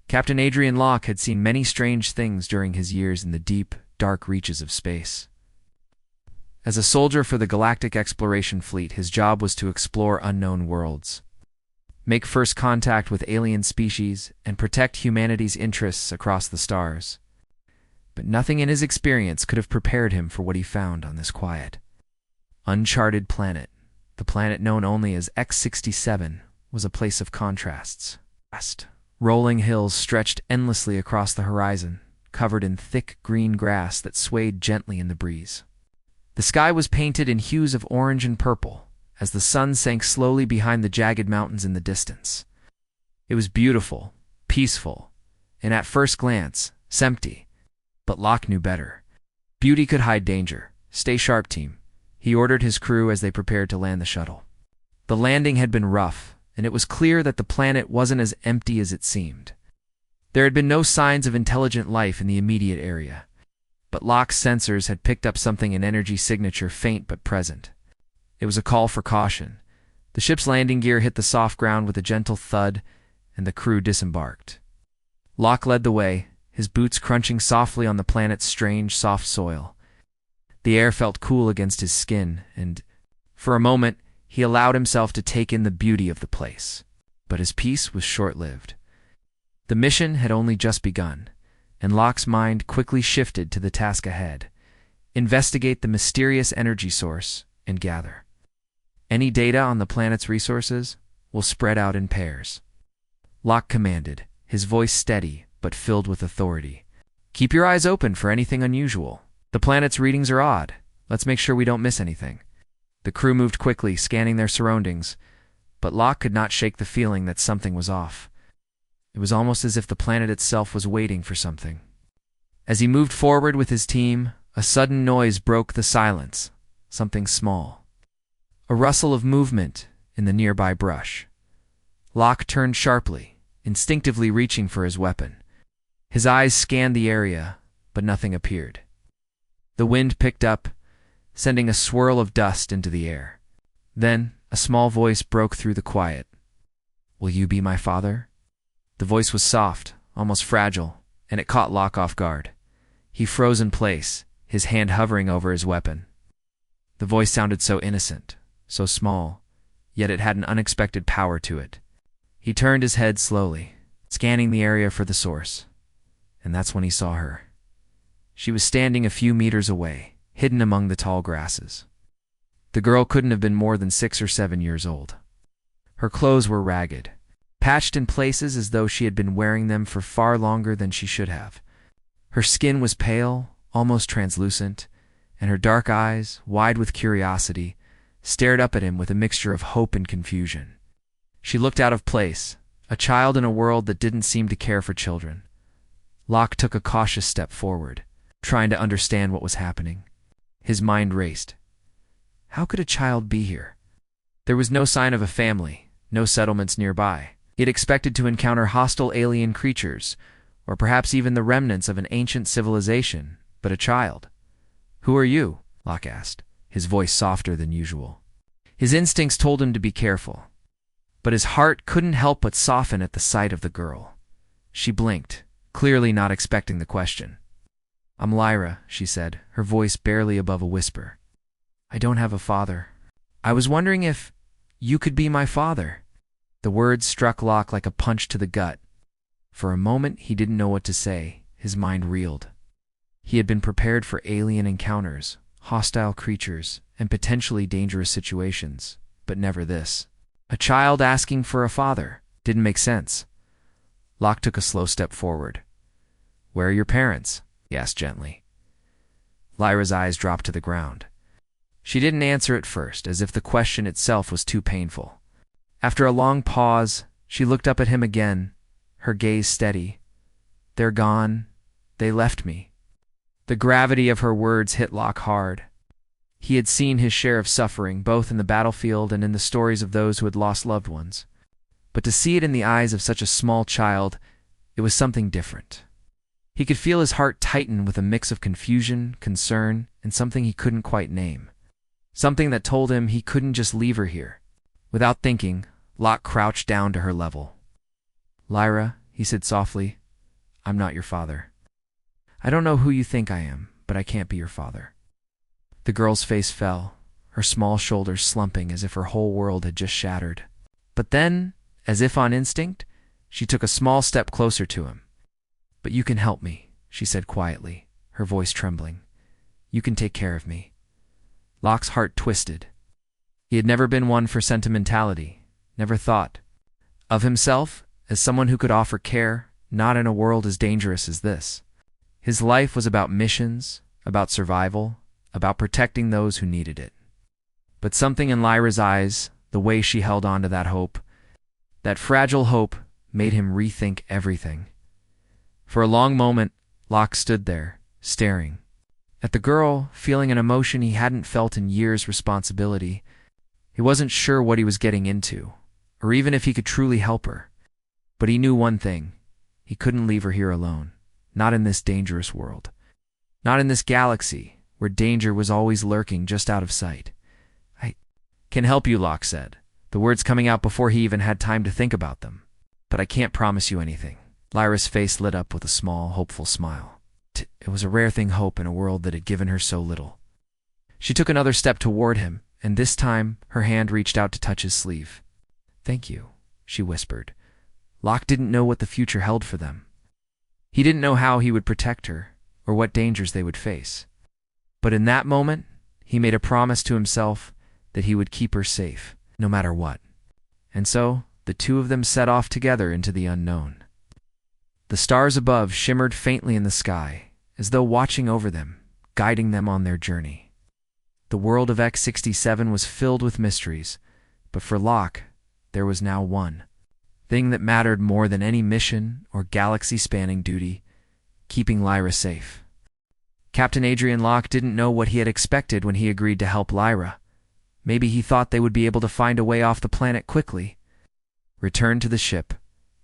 Captain Adrian Locke had seen many strange things during his years in the deep, dark reaches of space. As a soldier for the Galactic Exploration Fleet, his job was to explore unknown worlds, make first contact with alien species, and protect humanity's interests across the stars. But nothing in his experience could have prepared him for what he found on this quiet, uncharted planet. The planet known only as X-67 was a place of contrasts. Rolling hills stretched endlessly across the horizon, covered in thick green grass that swayed gently in the breeze. The sky was painted in hues of orange and purple, as the sun sank slowly behind the jagged mountains in the distance. It was beautiful, peaceful, and at first glance, empty. But Locke knew better. Beauty could hide danger. Stay sharp, team, he ordered his crew as they prepared to land the shuttle. The landing had been rough, and it was clear that the planet wasn't as empty as it seemed. There had been no signs of intelligent life in the immediate area, but Locke's sensors had picked up something, an energy signature, faint but present. It was a call for caution. The ship's landing gear hit the soft ground with a gentle thud, and the crew disembarked. Locke led the way, his boots crunching softly on the planet's strange, soft soil. The air felt cool against his skin, and, for a moment, he allowed himself to take in the beauty of the place. But his peace was short-lived. The mission had only just begun, and Locke's mind quickly shifted to the task ahead: investigate the mysterious energy source and gather any data on the planet's resources. Will spread out in pairs, Locke commanded, his voice steady but filled with authority. Keep your eyes open for anything unusual. The planet's readings are odd. Let's make sure we don't miss anything. The crew moved quickly, scanning their surroundings, but Locke could not shake the feeling that something was off. It was almost as if the planet itself was waiting for something. As he moved forward with his team, a sudden noise broke the silence, something small. A rustle of movement in the nearby brush. Locke turned sharply, instinctively reaching for his weapon. His eyes scanned the area, but nothing appeared. The wind picked up, sending a swirl of dust into the air. Then, a small voice broke through the quiet. Will you be my father? The voice was soft, almost fragile, and it caught Locke off guard. He froze in place, his hand hovering over his weapon. The voice sounded so innocent, so small, yet it had an unexpected power to it. He turned his head slowly, scanning the area for the source, and that's when he saw her. She was standing a few meters away, hidden among the tall grasses. The girl couldn't have been more than 6 or 7 years old. Her clothes were ragged, patched in places as though she had been wearing them for far longer than she should have. Her skin was pale, almost translucent, and her dark eyes, wide with curiosity, stared up at him with a mixture of hope and confusion. She looked out of place, a child in a world that didn't seem to care for children. Locke took a cautious step forward, trying to understand what was happening. His mind raced. How could a child be here? There was no sign of a family, no settlements nearby. He had expected to encounter hostile alien creatures, or perhaps even the remnants of an ancient civilization, but a child. Who are you? Locke asked, his voice softer than usual. His instincts told him to be careful, but his heart couldn't help but soften at the sight of the girl. She blinked, clearly not expecting the question. I'm Lyra, she said, her voice barely above a whisper. I don't have a father. I was wondering if you could be my father. The words struck Locke like a punch to the gut. For a moment, he didn't know what to say. His mind reeled. He had been prepared for alien encounters, hostile creatures, and potentially dangerous situations, but never this. A child asking for a father didn't make sense. Locke took a slow step forward. Where are your parents? He asked gently. Lyra's eyes dropped to the ground. She didn't answer at first, as if the question itself was too painful. After a long pause, she looked up at him again, her gaze steady. They're gone. They left me. The gravity of her words hit Locke hard. He had seen his share of suffering, both in the battlefield and in the stories of those who had lost loved ones. But to see it in the eyes of such a small child, it was something different. He could feel his heart tighten with a mix of confusion, concern, and something he couldn't quite name. Something that told him he couldn't just leave her here. Without thinking, Locke crouched down to her level. Lyra, he said softly. I'm not your father. I don't know who you think I am, but I can't be your father. The girl's face fell, her small shoulders slumping as if her whole world had just shattered. But then, as if on instinct, she took a small step closer to him. But you can help me, she said quietly, her voice trembling. You can take care of me. Locke's heart twisted. He had never been one for sentimentality, never thought of himself as someone who could offer care, not in a world as dangerous as this. His life was about missions, about survival, about protecting those who needed it. But something in Lyra's eyes, the way she held on to that hope, that fragile hope, made him rethink everything. For a long moment, Locke stood there, staring at the girl, feeling an emotion he hadn't felt in years: responsibility. He wasn't sure what he was getting into, or even if he could truly help her. But he knew one thing: he couldn't leave her here alone, not in this dangerous world, not in this galaxy where danger was always lurking just out of sight. I can help you, Locke said, the words coming out before he even had time to think about them. But I can't promise you anything. Lyra's face lit up with a small, hopeful smile. It was a rare thing, hope in a world that had given her so little. She took another step toward him, and this time her hand reached out to touch his sleeve. Thank you, she whispered. Locke didn't know what the future held for them. He didn't know how he would protect her, or what dangers they would face. But in that moment, he made a promise to himself that he would keep her safe, no matter what. And so, the two of them set off together into the unknown. The stars above shimmered faintly in the sky, as though watching over them, guiding them on their journey. The world of X-67 was filled with mysteries, but for Locke, there was now one thing that mattered more than any mission or galaxy-spanning duty: keeping Lyra safe. Captain Adrian Locke didn't know what he had expected when he agreed to help Lyra. Maybe he thought they would be able to find a way off the planet quickly, return to the ship,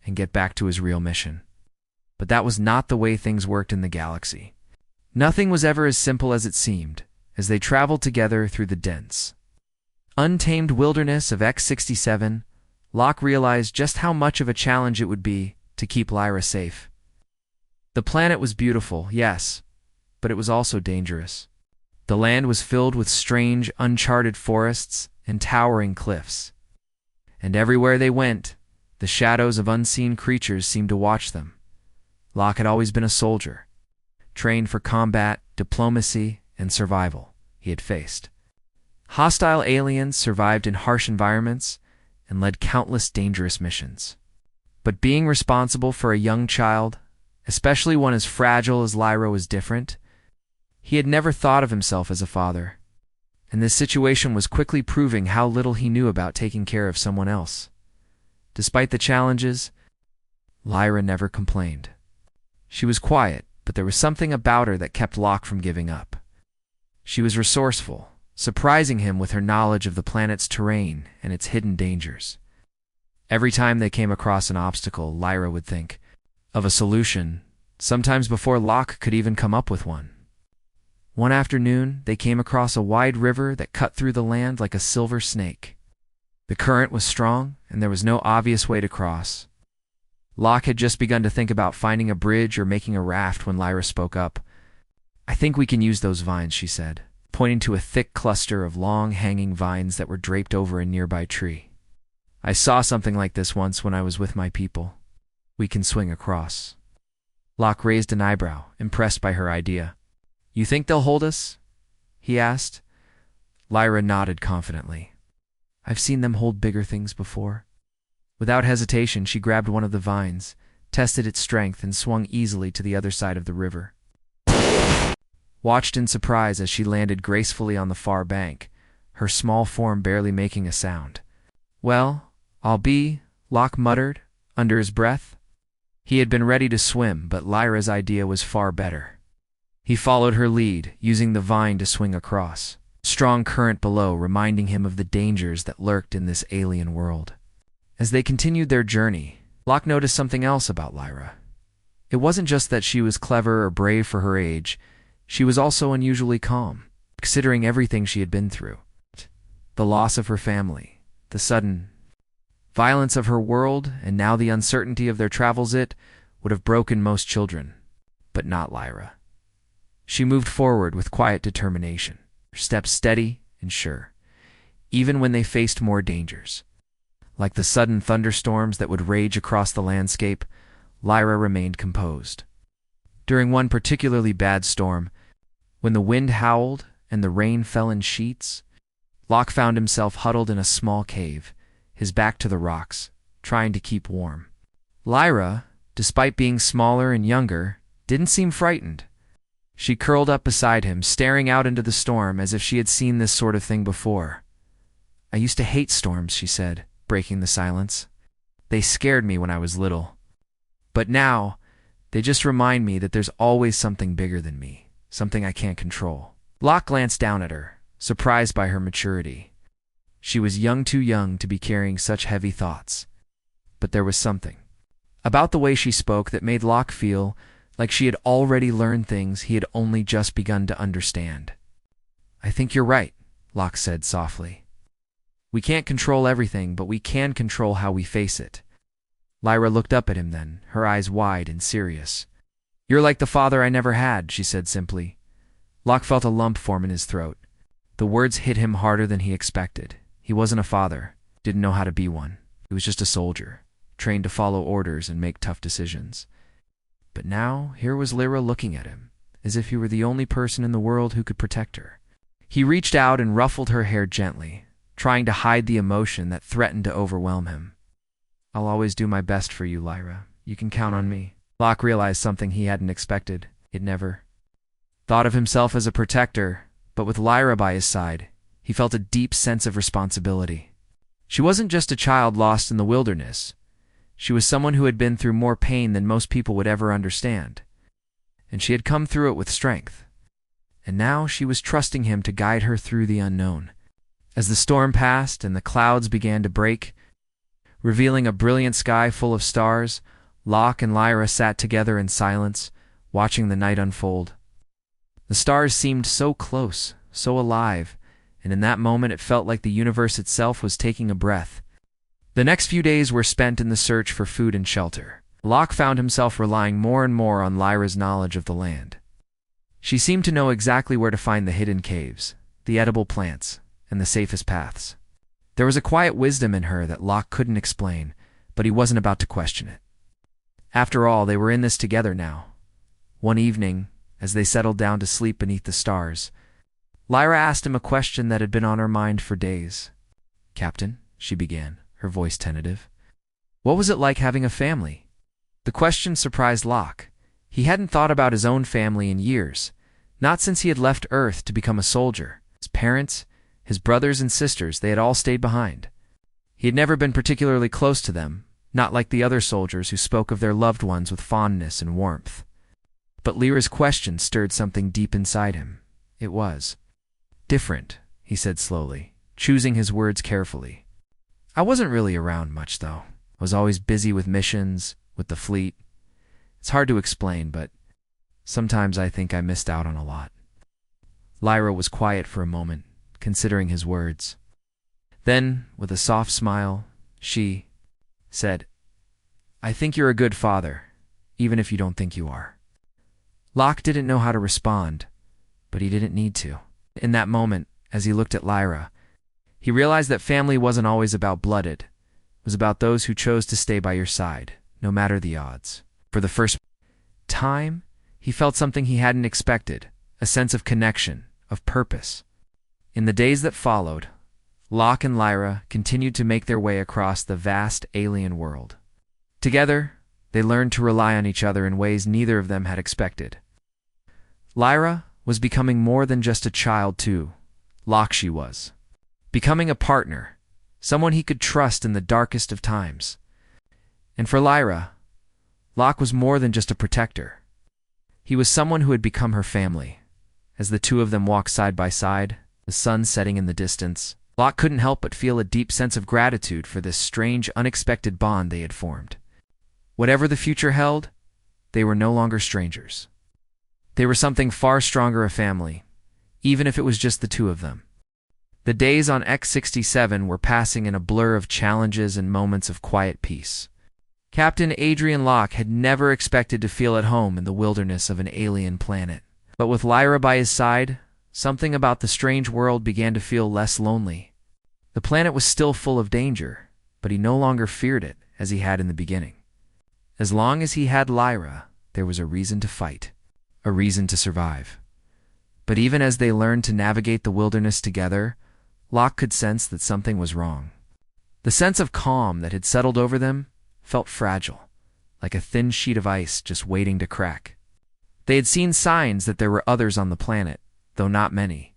and get back to his real mission. But that was not the way things worked in the galaxy. Nothing was ever as simple as it seemed, as they traveled together through the dense, untamed wilderness of X-67. Locke realized just how much of a challenge it would be to keep Lyra safe. The planet was beautiful, yes, but it was also dangerous. The land was filled with strange, uncharted forests and towering cliffs. And everywhere they went, the shadows of unseen creatures seemed to watch them. Locke had always been a soldier, trained for combat, diplomacy, and survival. He had faced hostile aliens, survived in harsh environments, and led countless dangerous missions. But being responsible for a young child, especially one as fragile as Lyra, was different. He had never thought of himself as a father, and this situation was quickly proving how little he knew about taking care of someone else. Despite the challenges, Lyra never complained. She was quiet, but there was something about her that kept Locke from giving up. She was resourceful, surprising him with her knowledge of the planet's terrain and its hidden dangers. Every time they came across an obstacle, Lyra would think of a solution, sometimes before Locke could even come up with one. One afternoon, they came across a wide river that cut through the land like a silver snake. The current was strong, and there was no obvious way to cross. Locke had just begun to think about finding a bridge or making a raft when Lyra spoke up. I think we can use those vines, she said, pointing to a thick cluster of long, hanging vines that were draped over a nearby tree. I saw something like this once when I was with my people. We can swing across. Locke raised an eyebrow, impressed by her idea. You think they'll hold us? He asked. Lyra nodded confidently. I've seen them hold bigger things before. Without hesitation, she grabbed one of the vines, tested its strength, and swung easily to the other side of the river. Watched in surprise as she landed gracefully on the far bank, her small form barely making a sound. Well, I'll be, Locke muttered, under his breath. He had been ready to swim, but Lyra's idea was far better. He followed her lead, using the vine to swing across, strong current below reminding him of the dangers that lurked in this alien world. As they continued their journey, Locke noticed something else about Lyra. It wasn't just that she was clever or brave for her age, she was also unusually calm, considering everything she had been through. The loss of her family, the sudden violence of her world, and now the uncertainty of their travels would have broken most children, but not Lyra. She moved forward with quiet determination, her steps steady and sure, even when they faced more dangers. Like the sudden thunderstorms that would rage across the landscape, Lyra remained composed. During one particularly bad storm, when the wind howled and the rain fell in sheets, Locke found himself huddled in a small cave, his back to the rocks, trying to keep warm. Lyra, despite being smaller and younger, didn't seem frightened. She curled up beside him, staring out into the storm as if she had seen this sort of thing before. "I used to hate storms," she said, breaking the silence. "They scared me when I was little. But now, they just remind me that there's always something bigger than me, something I can't control." Locke glanced down at her, surprised by her maturity. She was too young to be carrying such heavy thoughts. But there was something about the way she spoke that made Locke feel like she had already learned things he had only just begun to understand. "I think you're right," Locke said softly. "We can't control everything, but we can control how we face it." Lyra looked up at him then, her eyes wide and serious. "You're like the father I never had," she said simply. Locke felt a lump form in his throat. The words hit him harder than he expected. He wasn't a father, didn't know how to be one. He was just a soldier, trained to follow orders and make tough decisions. But now, here was Lyra looking at him, as if he were the only person in the world who could protect her. He reached out and ruffled her hair gently, trying to hide the emotion that threatened to overwhelm him. "I'll always do my best for you, Lyra. You can count on me." Locke realized something he hadn't expected. He'd never thought of himself as a protector, but with Lyra by his side, he felt a deep sense of responsibility. She wasn't just a child lost in the wilderness. She was someone who had been through more pain than most people would ever understand. And she had come through it with strength. And now she was trusting him to guide her through the unknown. As the storm passed and the clouds began to break, revealing a brilliant sky full of stars, Locke and Lyra sat together in silence, watching the night unfold. The stars seemed so close, so alive, and in that moment it felt like the universe itself was taking a breath. The next few days were spent in the search for food and shelter. Locke found himself relying more and more on Lyra's knowledge of the land. She seemed to know exactly where to find the hidden caves, the edible plants, and the safest paths. There was a quiet wisdom in her that Locke couldn't explain, but he wasn't about to question it. After all, they were in this together now. One evening, as they settled down to sleep beneath the stars, Lyra asked him a question that had been on her mind for days. "Captain," she began, her voice tentative, "what was it like having a family?" The question surprised Locke. He hadn't thought about his own family in years, not since he had left Earth to become a soldier. His parents, his brothers and sisters, they had all stayed behind. He had never been particularly close to them, not like the other soldiers who spoke of their loved ones with fondness and warmth. But Lyra's question stirred something deep inside him. It was different, he said slowly, choosing his words carefully. "I wasn't really around much, though. I was always busy with missions, with the fleet. It's hard to explain, but sometimes I think I missed out on a lot." Lyra was quiet for a moment, considering his words. Then, with a soft smile, she said, "I think you're a good father, even if you don't think you are." Locke didn't know how to respond, but he didn't need to. In that moment, as he looked at Lyra, he realized that family wasn't always about blooded. It was about those who chose to stay by your side, no matter the odds. For the first time, he felt something he hadn't expected, a sense of connection, of purpose. In the days that followed, Locke and Lyra continued to make their way across the vast alien world. Together, they learned to rely on each other in ways neither of them had expected. Lyra was becoming more than just a child to Locke. She was becoming a partner, someone he could trust in the darkest of times. And for Lyra, Locke was more than just a protector. He was someone who had become her family. As the two of them walked side by side, the sun setting in the distance, Locke couldn't help but feel a deep sense of gratitude for this strange, unexpected bond they had formed. Whatever the future held, they were no longer strangers. They were something far stronger, a family, even if it was just the two of them. The days on X-67 were passing in a blur of challenges and moments of quiet peace. Captain Adrian Locke had never expected to feel at home in the wilderness of an alien planet. But with Lyra by his side, something about the strange world began to feel less lonely. The planet was still full of danger, but he no longer feared it as he had in the beginning. As long as he had Lyra, there was a reason to fight, a reason to survive. But even as they learned to navigate the wilderness together, Locke could sense that something was wrong. The sense of calm that had settled over them felt fragile, like a thin sheet of ice just waiting to crack. They had seen signs that there were others on the planet, though not many.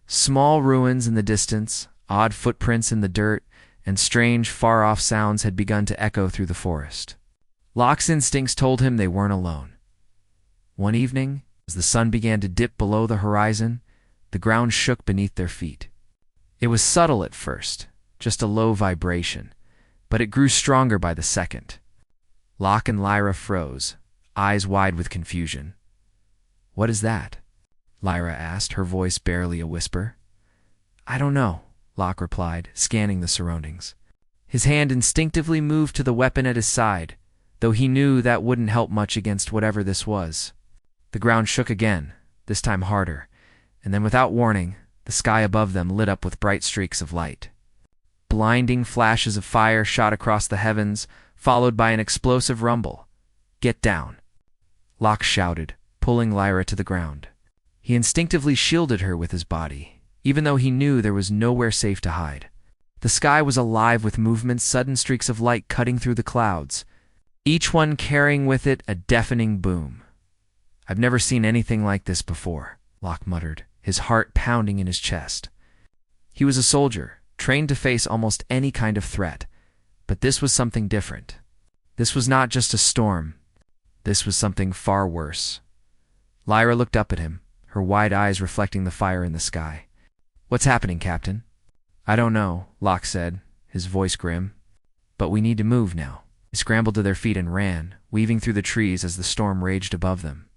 Small ruins in the distance, odd footprints in the dirt, and strange, far-off sounds had begun to echo through the forest. Locke's instincts told him they weren't alone. One evening, as the sun began to dip below the horizon, the ground shook beneath their feet. It was subtle at first, just a low vibration, but it grew stronger by the second. Locke and Lyra froze, eyes wide with confusion. "What is that?" Lyra asked, her voice barely a whisper. "I don't know," Locke replied, scanning the surroundings. His hand instinctively moved to the weapon at his side, though he knew that wouldn't help much against whatever this was. The ground shook again, this time harder, and then without warning, the sky above them lit up with bright streaks of light. Blinding flashes of fire shot across the heavens, followed by an explosive rumble. "Get down!" Locke shouted, pulling Lyra to the ground. He instinctively shielded her with his body, even though he knew there was nowhere safe to hide. The sky was alive with movements, sudden streaks of light cutting through the clouds, each one carrying with it a deafening boom. "I've never seen anything like this before," Locke muttered, his heart pounding in his chest. He was a soldier, trained to face almost any kind of threat, but this was something different. This was not just a storm. This was something far worse. Lyra looked up at him, her wide eyes reflecting the fire in the sky. "What's happening, Captain?" "I don't know," Locke said, his voice grim. "But we need to move now." They scrambled to their feet and ran, weaving through the trees as the storm raged above them.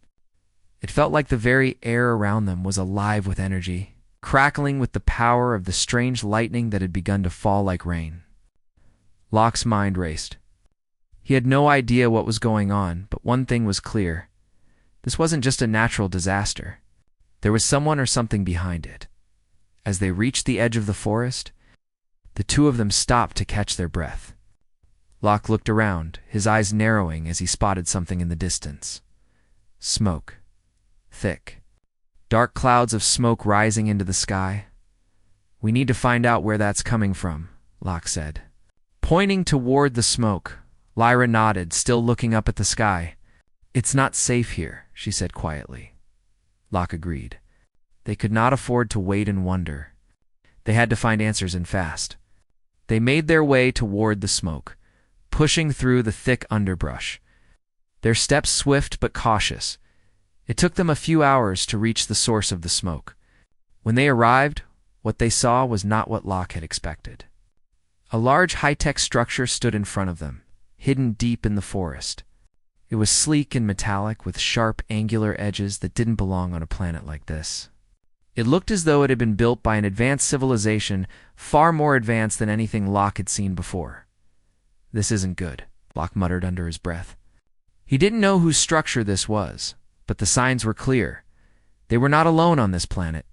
It felt like the very air around them was alive with energy, crackling with the power of the strange lightning that had begun to fall like rain. Locke's mind raced. He had no idea what was going on, but one thing was clear. This wasn't just a natural disaster. There was someone or something behind it. As they reached the edge of the forest, the two of them stopped to catch their breath. Locke looked around, his eyes narrowing as he spotted something in the distance. Smoke. Thick. Dark clouds of smoke rising into the sky. "We need to find out where that's coming from," Locke said. Pointing toward the smoke, Lyra nodded, still looking up at the sky. "It's not safe here," she said quietly. Locke agreed. They could not afford to wait and wonder. They had to find answers and fast. They made their way toward the smoke, pushing through the thick underbrush. Their steps swift but cautious. It took them a few hours to reach the source of the smoke. When they arrived, what they saw was not what Locke had expected. A large high-tech structure stood in front of them, hidden deep in the forest. It was sleek and metallic, with sharp, angular edges that didn't belong on a planet like this. It looked as though it had been built by an advanced civilization, far more advanced than anything Locke had seen before. "This isn't good," Locke muttered under his breath. He didn't know whose structure this was, but the signs were clear. They were not alone on this planet.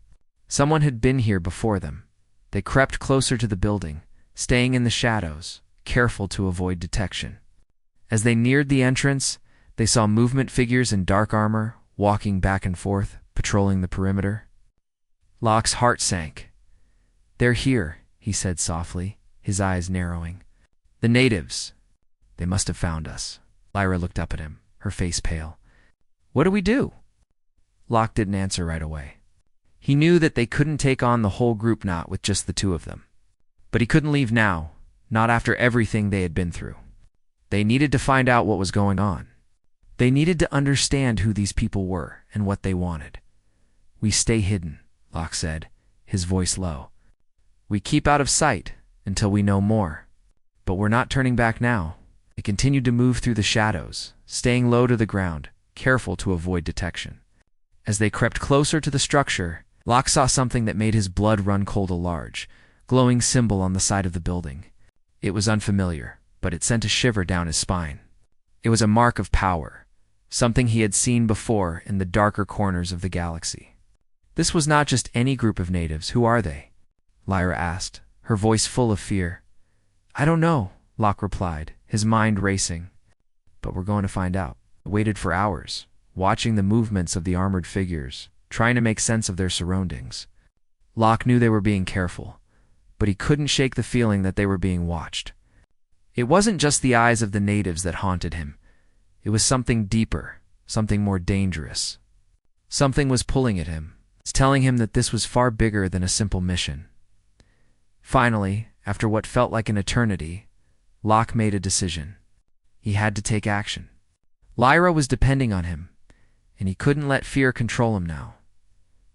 Someone had been here before them. They crept closer to the building, staying in the shadows, careful to avoid detection. As they neared the entrance, they saw movement figures in dark armor, walking back and forth, patrolling the perimeter. Locke's heart sank. "They're here," he said softly, his eyes narrowing. "The natives. They must have found us." Lyra looked up at him, her face pale. "What do we do?" Locke didn't answer right away. He knew that they couldn't take on the whole group, not with just the two of them. But he couldn't leave now, not after everything they had been through. They needed to find out what was going on. They needed to understand who these people were and what they wanted. "We stay hidden," Locke said, his voice low. "We keep out of sight until we know more. But we're not turning back now." They continued to move through the shadows, staying low to the ground, careful to avoid detection. As they crept closer to the structure, Locke saw something that made his blood run cold. A large, glowing symbol on the side of the building. It was unfamiliar, but it sent a shiver down his spine. It was a mark of power, something he had seen before in the darker corners of the galaxy. This was not just any group of natives. Who are they? Lyra asked, her voice full of fear. I don't know, Locke replied, his mind racing. But we're going to find out. I waited for hours, watching the movements of the armored figures, trying to make sense of their surroundings. Locke knew they were being careful, but he couldn't shake the feeling that they were being watched. It wasn't just the eyes of the natives that haunted him. It was something deeper, something more dangerous. Something was pulling at him, telling him that this was far bigger than a simple mission. Finally, after what felt like an eternity, Locke made a decision. He had to take action. Lyra was depending on him, and he couldn't let fear control him now.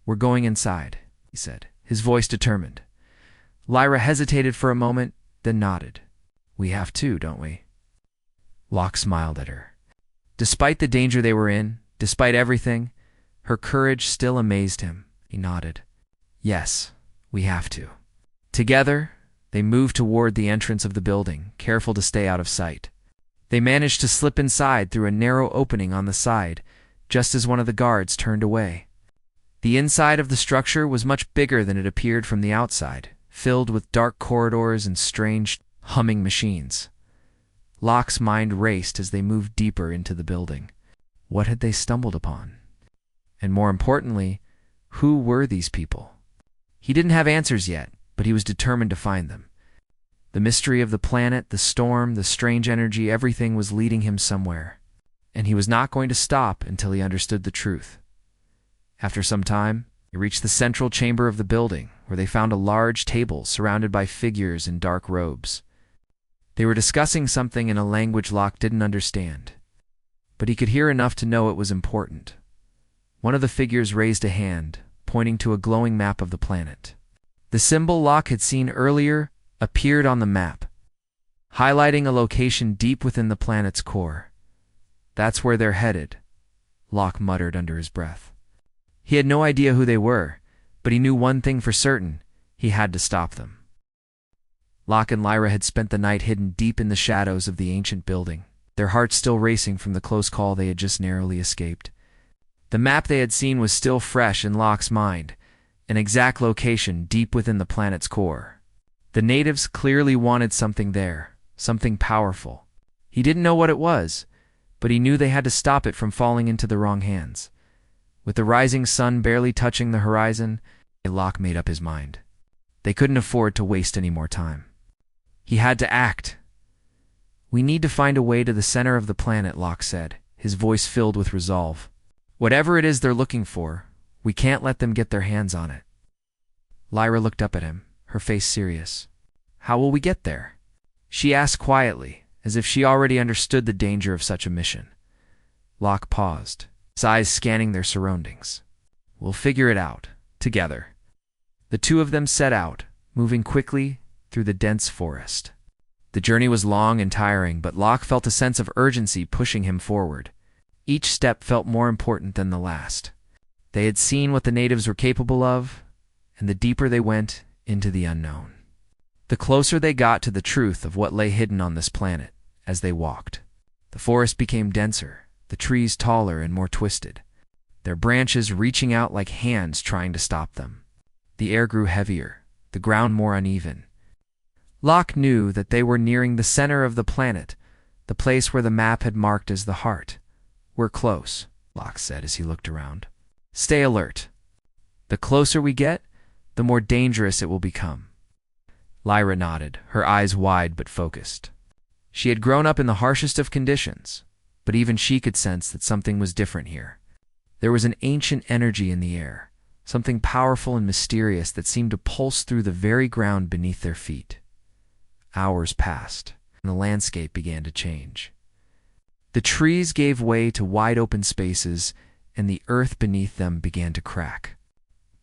We're going inside, he said, his voice determined. Lyra hesitated for a moment, then nodded. We have to, don't we? Locke smiled at her. Despite the danger they were in, despite everything, her courage still amazed him. He nodded. Yes, we have to. Together, they moved toward the entrance of the building, careful to stay out of sight. They managed to slip inside through a narrow opening on the side, just as one of the guards turned away. The inside of the structure was much bigger than it appeared from the outside, filled with dark corridors and strange, humming machines. Locke's mind raced as they moved deeper into the building. What had they stumbled upon? And more importantly, who were these people? He didn't have answers yet, but he was determined to find them. The mystery of the planet, the storm, the strange energy, everything was leading him somewhere. And he was not going to stop until he understood the truth. After some time, they reached the central chamber of the building, where they found a large table surrounded by figures in dark robes. They were discussing something in a language Locke didn't understand, but he could hear enough to know it was important. One of the figures raised a hand, pointing to a glowing map of the planet. The symbol Locke had seen earlier appeared on the map, highlighting a location deep within the planet's core. That's where they're headed, Locke muttered under his breath. He had no idea who they were, but he knew one thing for certain: he had to stop them. Locke and Lyra had spent the night hidden deep in the shadows of the ancient building, their hearts still racing from the close call they had just narrowly escaped. The map they had seen was still fresh in Locke's mind, an exact location deep within the planet's core. The natives clearly wanted something there, something powerful. He didn't know what it was, but he knew they had to stop it from falling into the wrong hands. With the rising sun barely touching the horizon, Locke made up his mind. They couldn't afford to waste any more time. He had to act. We need to find a way to the center of the planet, Locke said, his voice filled with resolve. Whatever it is they're looking for, we can't let them get their hands on it. Lyra looked up at him, her face serious. How will we get there? She asked quietly, as if she already understood the danger of such a mission. Locke paused, his eyes scanning their surroundings. We'll figure it out, together. The two of them set out, moving quickly through the dense forest. The journey was long and tiring, but Locke felt a sense of urgency pushing him forward. Each step felt more important than the last. They had seen what the natives were capable of, and the deeper they went into the unknown, the closer they got to the truth of what lay hidden on this planet. As they walked, the forest became denser, the trees taller and more twisted, their branches reaching out like hands trying to stop them. The air grew heavier, the ground more uneven. Locke knew that they were nearing the center of the planet, the place where the map had marked as the heart. We're close, Locke said as he looked around. Stay alert. The closer we get, the more dangerous it will become. Lyra nodded, her eyes wide but focused. She had grown up in the harshest of conditions, but even she could sense that something was different here. There was an ancient energy in the air, something powerful and mysterious that seemed to pulse through the very ground beneath their feet. Hours passed, and the landscape began to change. The trees gave way to wide-open spaces, and the earth beneath them began to crack.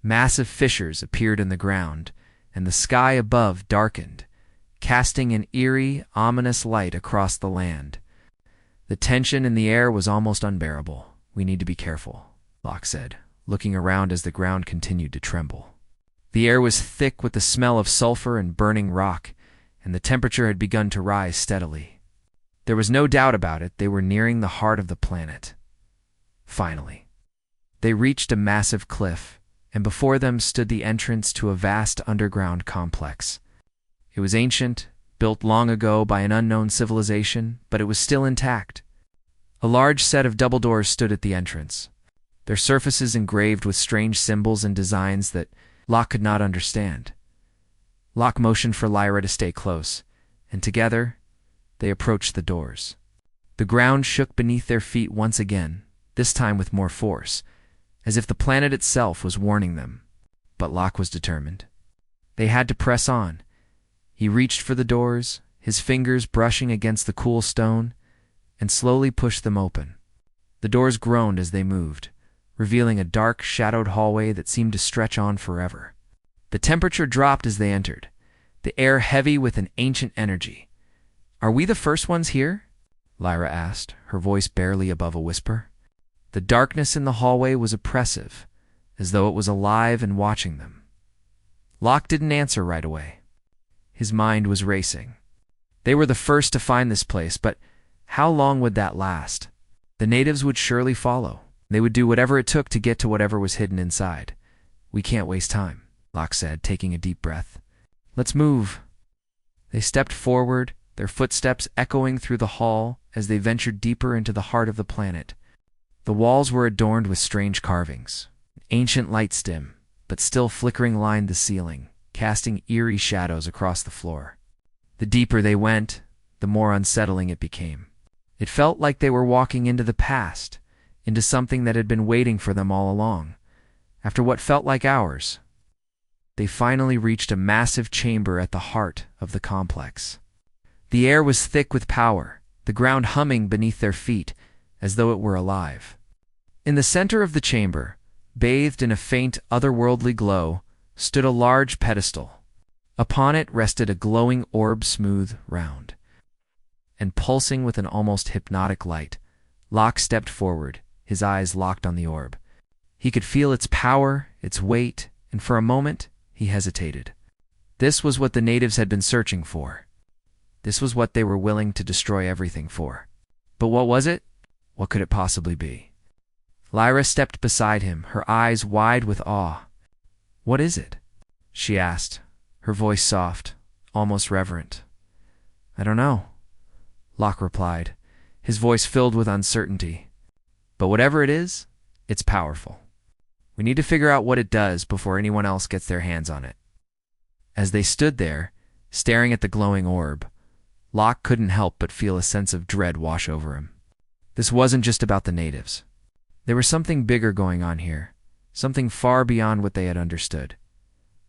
Massive fissures appeared in the ground, and the sky above darkened, casting an eerie, ominous light across the land. The tension in the air was almost unbearable. We need to be careful, Locke said, looking around as the ground continued to tremble. The air was thick with the smell of sulfur and burning rock, and the temperature had begun to rise steadily. There was no doubt about it, they were nearing the heart of the planet. Finally, they reached a massive cliff, and before them stood the entrance to a vast underground complex. It was ancient, built long ago by an unknown civilization, but it was still intact. A large set of double doors stood at the entrance, their surfaces engraved with strange symbols and designs that Locke could not understand. Locke motioned for Lyra to stay close, and together they approached the doors. The ground shook beneath their feet once again, this time with more force, as if the planet itself was warning them. But Locke was determined. They had to press on. He reached for the doors, his fingers brushing against the cool stone, and slowly pushed them open. The doors groaned as they moved, revealing a dark, shadowed hallway that seemed to stretch on forever. The temperature dropped as they entered, the air heavy with an ancient energy. "Are we the first ones here?" Lyra asked, her voice barely above a whisper. The darkness in the hallway was oppressive, as though it was alive and watching them. Locke didn't answer right away. His mind was racing. They were the first to find this place, but how long would that last? The natives would surely follow. They would do whatever it took to get to whatever was hidden inside. "We can't waste time," Locke said, taking a deep breath. "Let's move." They stepped forward, their footsteps echoing through the hall as they ventured deeper into the heart of the planet. The walls were adorned with strange carvings. Ancient light stim, but still flickering, lined the ceiling, casting eerie shadows across the floor. The deeper they went, the more unsettling it became. It felt like they were walking into the past, into something that had been waiting for them all along. After what felt like hours, they finally reached a massive chamber at the heart of the complex. The air was thick with power, the ground humming beneath their feet, as though it were alive. In the center of the chamber, bathed in a faint, otherworldly glow, stood a large pedestal. Upon it rested a glowing orb, smooth, round, and pulsing with an almost hypnotic light. Locke stepped forward, his eyes locked on the orb. He could feel its power, its weight, and for a moment he hesitated. This was what the natives had been searching for. This was what they were willing to destroy everything for. But what was it? What could it possibly be? Lyra stepped beside him, her eyes wide with awe. "What is it?" she asked, her voice soft, almost reverent. "I don't know," Locke replied, his voice filled with uncertainty. "But whatever it is, it's powerful. We need to figure out what it does before anyone else gets their hands on it." As they stood there, staring at the glowing orb, Locke couldn't help but feel a sense of dread wash over him. This wasn't just about the natives. There was something bigger going on here, something far beyond what they had understood.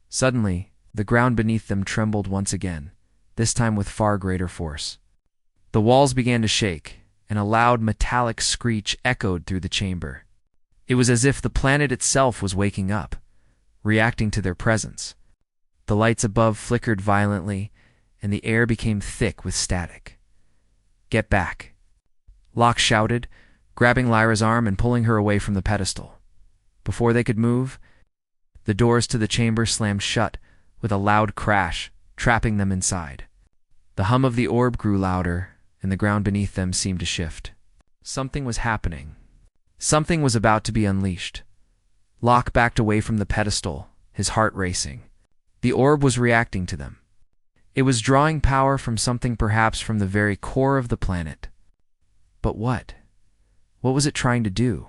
Suddenly, the ground beneath them trembled once again, this time with far greater force. The walls began to shake, and a loud metallic screech echoed through the chamber. It was as if the planet itself was waking up, reacting to their presence. The lights above flickered violently, and the air became thick with static. "Get back," Locke shouted, grabbing Lyra's arm and pulling her away from the pedestal. Before they could move, the doors to the chamber slammed shut with a loud crash, trapping them inside. The hum of the orb grew louder, and the ground beneath them seemed to shift. Something was happening. Something was about to be unleashed. Locke backed away from the pedestal, his heart racing. The orb was reacting to them. It was drawing power from something, perhaps from the very core of the planet. But what? What was it trying to do?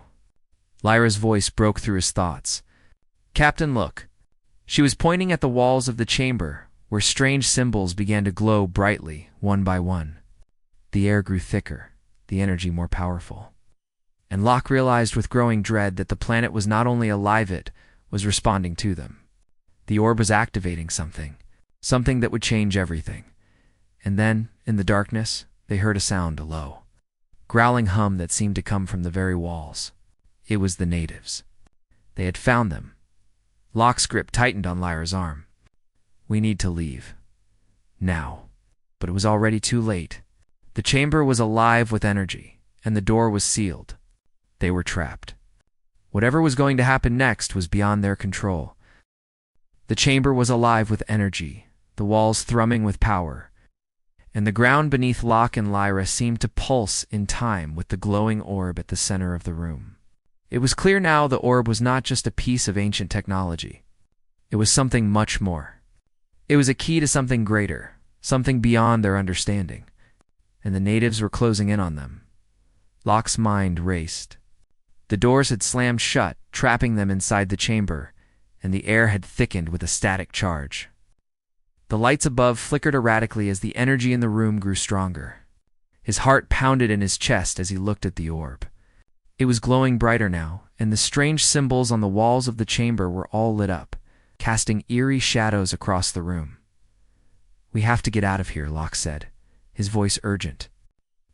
Lyra's voice broke through his thoughts. "Captain, look." She was pointing at the walls of the chamber, where strange symbols began to glow brightly, one by one. The air grew thicker, the energy more powerful. And Locke realized with growing dread that the planet was not only alive, it was responding to them. The orb was activating something, something that would change everything. And then, in the darkness, they heard a sound, a low, growling hum that seemed to come from the very walls. It was the natives. They had found them. Locke's grip tightened on Lyra's arm. "We need to leave. Now." But it was already too late. The chamber was alive with energy, and the door was sealed. They were trapped. Whatever was going to happen next was beyond their control. The chamber was alive with energy, the walls thrumming with power, and the ground beneath Locke and Lyra seemed to pulse in time with the glowing orb at the center of the room. It was clear now the orb was not just a piece of ancient technology. It was something much more. It was a key to something greater, something beyond their understanding, and the natives were closing in on them. Locke's mind raced. The doors had slammed shut, trapping them inside the chamber, and the air had thickened with a static charge. The lights above flickered erratically as the energy in the room grew stronger. His heart pounded in his chest as he looked at the orb. It was glowing brighter now, and the strange symbols on the walls of the chamber were all lit up, casting eerie shadows across the room. "We have to get out of here," Locke said, his voice urgent.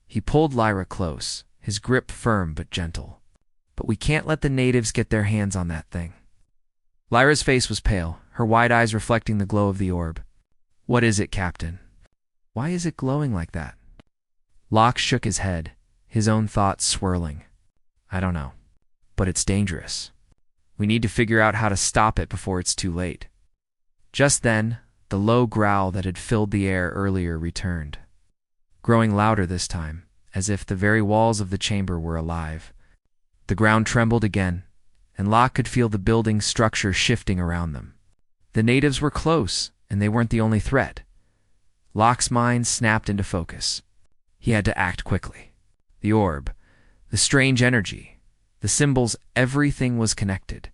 He pulled Lyra close, his grip firm but gentle. "But we can't let the natives get their hands on that thing." Lyra's face was pale, her wide eyes reflecting the glow of the orb. "What is it, Captain? Why is it glowing like that?" Locke shook his head, his own thoughts swirling. "I don't know, but it's dangerous. We need to figure out how to stop it before it's too late." Just then, the low growl that had filled the air earlier returned, growing louder this time, as if the very walls of the chamber were alive. The ground trembled again, and Locke could feel the building structure shifting around them. The natives were close, and they weren't the only threat. Locke's mind snapped into focus. He had to act quickly. The orb, the strange energy, the symbols, everything was connected.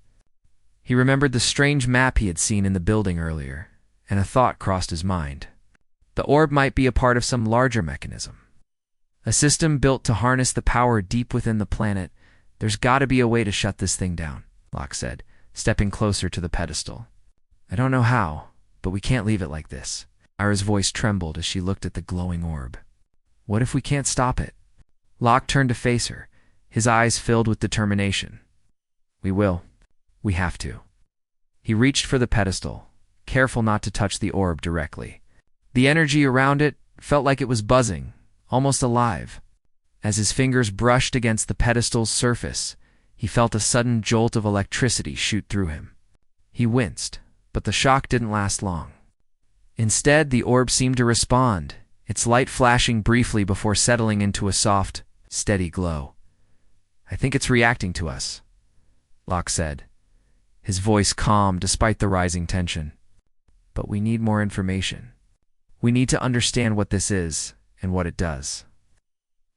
He remembered the strange map he had seen in the building earlier, and a thought crossed his mind. The orb might be a part of some larger mechanism. A system built to harness the power deep within the planet. "There's got to be a way to shut this thing down," Locke said, stepping closer to the pedestal. "I don't know how, but we can't leave it like this." Lyra's voice trembled as she looked at the glowing orb. "What if we can't stop it?" Locke turned to face her, his eyes filled with determination. "We will. We have to." He reached for the pedestal, careful not to touch the orb directly. The energy around it felt like it was buzzing, almost alive. As his fingers brushed against the pedestal's surface, he felt a sudden jolt of electricity shoot through him. He winced, but the shock didn't last long. Instead, the orb seemed to respond, its light flashing briefly before settling into a soft, steady glow. "I think it's reacting to us," Locke said, his voice calm despite the rising tension. "But we need more information. We need to understand what this is and what it does."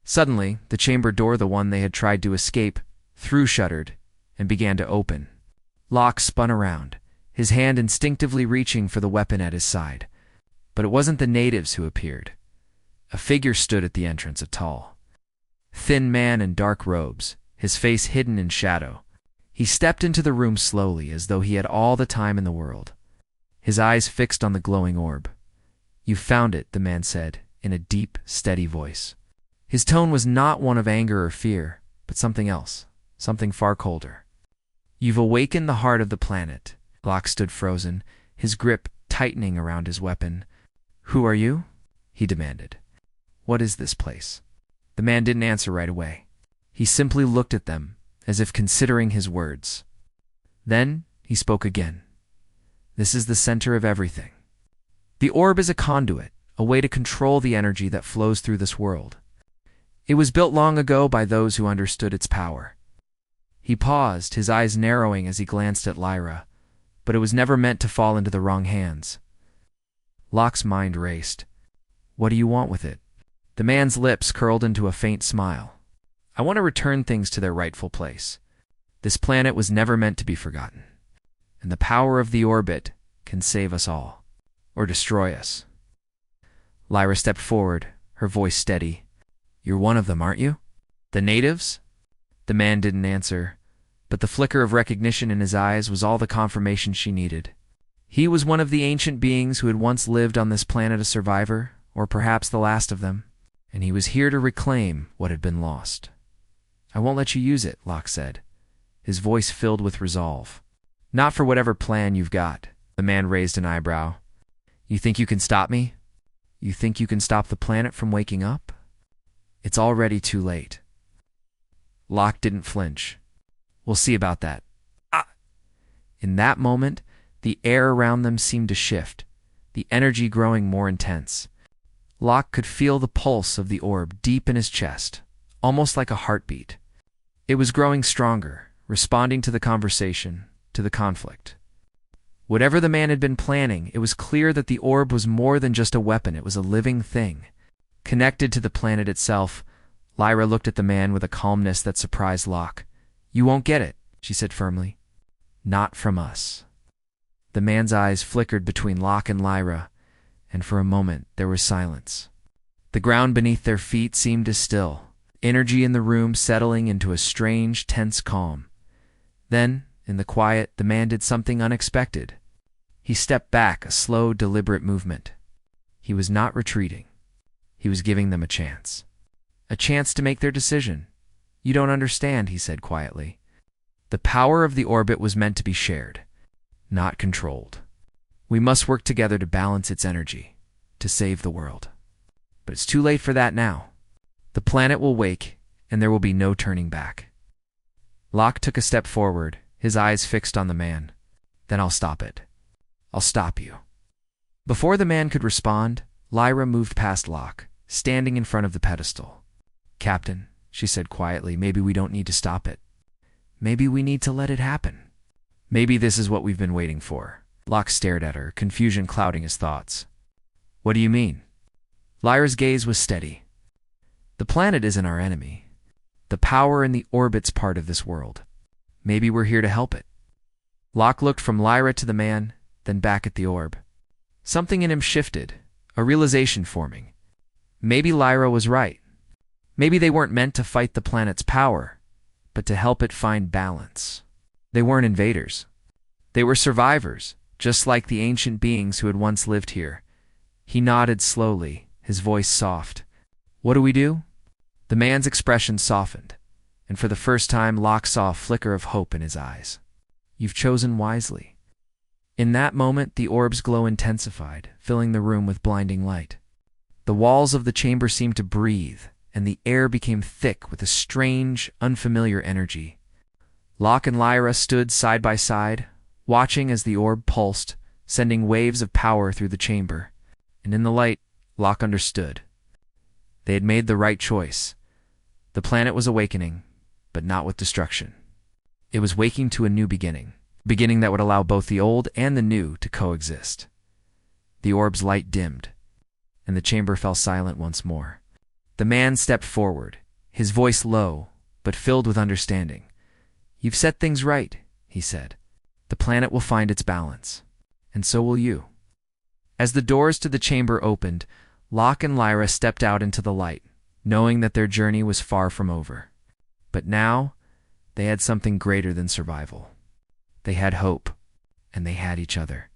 Suddenly, the chamber door, the one they had tried to escape, through shuttered and began to open. Locke spun around, his hand instinctively reaching for the weapon at his side. But it wasn't the natives who appeared. A figure stood at the entrance, a tall, thin man in dark robes, his face hidden in shadow. He stepped into the room slowly, as though he had all the time in the world, his eyes fixed on the glowing orb. "You found it," the man said, in a deep, steady voice. His tone was not one of anger or fear, but something else, something far colder. "You've awakened the heart of the planet." Locke stood frozen, his grip tightening around his weapon. "Who are you?" he demanded. "What is this place?" The man didn't answer right away. He simply looked at them, as if considering his words. Then he spoke again. "This is the center of everything. The orb is a conduit, a way to control the energy that flows through this world. It was built long ago by those who understood its power." He paused, his eyes narrowing as he glanced at Lyra, but it was never meant to fall into the wrong hands. Locke's mind raced. "What do you want with it?" The man's lips curled into a faint smile. "I want to return things to their rightful place. This planet was never meant to be forgotten, and the power of the orbit can save us all, or destroy us." Lyra stepped forward, her voice steady. "You're one of them, aren't you? The natives?" The man didn't answer, but the flicker of recognition in his eyes was all the confirmation she needed. He was one of the ancient beings who had once lived on this planet, a survivor, or perhaps the last of them, and he was here to reclaim what had been lost. "I won't let you use it," Locke said, his voice filled with resolve. "Not for whatever plan you've got." The man raised an eyebrow. "You think you can stop me? You think you can stop the planet from waking up? It's already too late." Locke didn't flinch. We'll see about that. Ah! In that moment, the air around them seemed to shift, the energy growing more intense. Locke could feel the pulse of the orb deep in his chest, almost like a heartbeat. It was growing stronger, responding to the conversation, to the conflict. Whatever the man had been planning, it was clear that the orb was more than just a weapon. It was a living thing. Connected to the planet itself, Lyra looked at the man with a calmness that surprised Locke. "You won't get it," she said firmly. "Not from us." The man's eyes flickered between Locke and Lyra, and for a moment there was silence. The ground beneath their feet seemed as still, energy in the room settling into a strange, tense calm. Then, in the quiet, the man did something unexpected. He stepped back, a slow, deliberate movement. He was not retreating. He was giving them a chance. A chance to make their decision. "You don't understand," he said quietly. "The power of the orbit was meant to be shared, not controlled. We must work together to balance its energy, to save the world. But it's too late for that now. The planet will wake, and there will be no turning back." Locke took a step forward, his eyes fixed on the man. "Then I'll stop it. I'll stop you." Before the man could respond, Lyra moved past Locke, standing in front of the pedestal. "Captain," she said quietly, "maybe we don't need to stop it. Maybe we need to let it happen. Maybe this is what we've been waiting for." Locke stared at her, confusion clouding his thoughts. "What do you mean?" Lyra's gaze was steady. "The planet isn't our enemy. The power in the orbit's part of this world. Maybe we're here to help it." Locke looked from Lyra to the man, then back at the orb. Something in him shifted, a realization forming. Maybe Lyra was right. Maybe they weren't meant to fight the planet's power, but to help it find balance. They weren't invaders. They were survivors, just like the ancient beings who had once lived here. He nodded slowly, his voice soft. "What do we do?" The man's expression softened, and for the first time Locke saw a flicker of hope in his eyes. "You've chosen wisely." In that moment, the orb's glow intensified, filling the room with blinding light. The walls of the chamber seemed to breathe, and the air became thick with a strange, unfamiliar energy. Locke and Lyra stood side by side, watching as the orb pulsed, sending waves of power through the chamber. And in the light, Locke understood. They had made the right choice. The planet was awakening, but not with destruction. It was waking to a new beginning, a beginning that would allow both the old and the new to coexist. The orb's light dimmed, and the chamber fell silent once more. The man stepped forward, his voice low, but filled with understanding. "You've set things right," he said. "The planet will find its balance, and so will you." As the doors to the chamber opened, Locke and Lyra stepped out into the light, knowing that their journey was far from over. But now, they had something greater than survival. They had hope, and they had each other.